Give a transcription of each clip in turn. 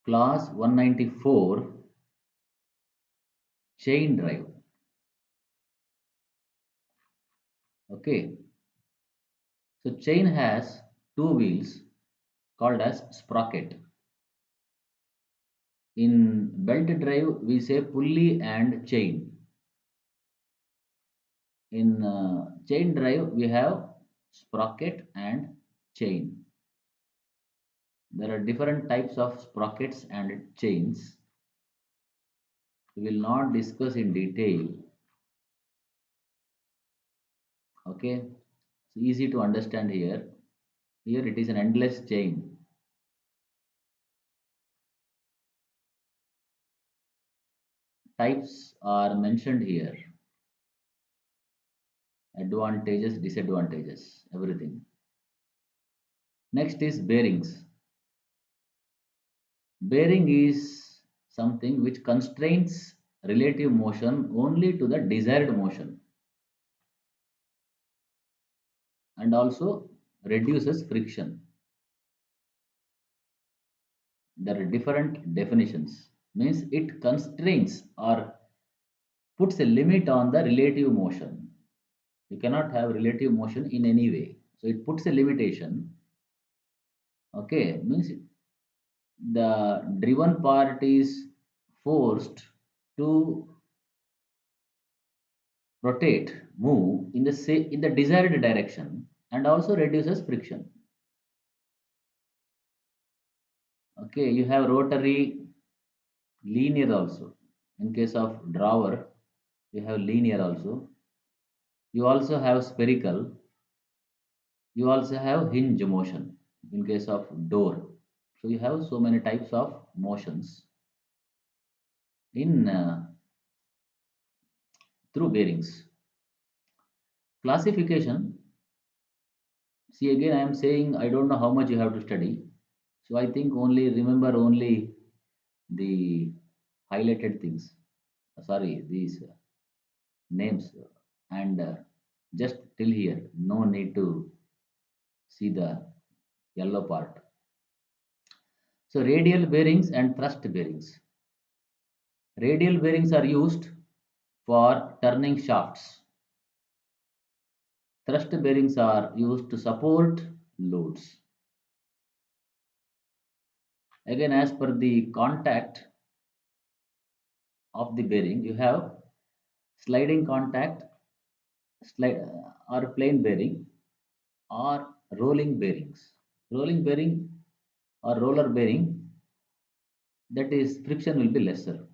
Class 194, chain drive. Okay, so chain has two wheels called as sprocket. In belt drive, we say pulley and chain. In chain drive, we have sprocket and chain. There are different types of sprockets and chains. We will not discuss in detail. Okay, it's easy to understand here. Here it is an endless chain. Types are mentioned here. Advantages, disadvantages, everything. Next is bearings. Bearing is something which constrains relative motion only to the desired motion and also reduces friction. There are different definitions. Means it constrains or puts a limit on the relative motion. You cannot have relative motion in any way. So it puts a limitation. Okay, means the driven part is forced to rotate, move in the in the desired direction and also reduces friction. Okay, you have rotary, linear also. In case of drawer, you have linear also. You also have spherical. You also have hinge motion in case of door. So you have so many types of motions in through bearings. Classification. See again, I am saying I don't know how much you have to study. So I think only remember only the highlighted things. Sorry, these names and just till here. No need to see the yellow part. So radial bearings and thrust bearings. Radial bearings are used for turning shafts. Thrust bearings are used to support loads. Again, as per the contact of the bearing, you have sliding contact, slide or plain bearing, or rolling bearings. Rolling bearing or roller bearing, that is friction will be lesser.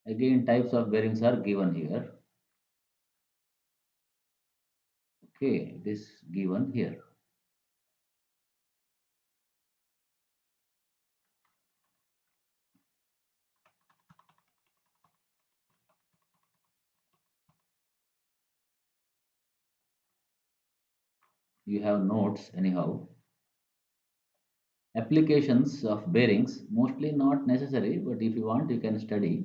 Again, types of bearings are given here. Okay, it is given here. You have notes anyhow. Applications of bearings, mostly not necessary, but if you want, you can study.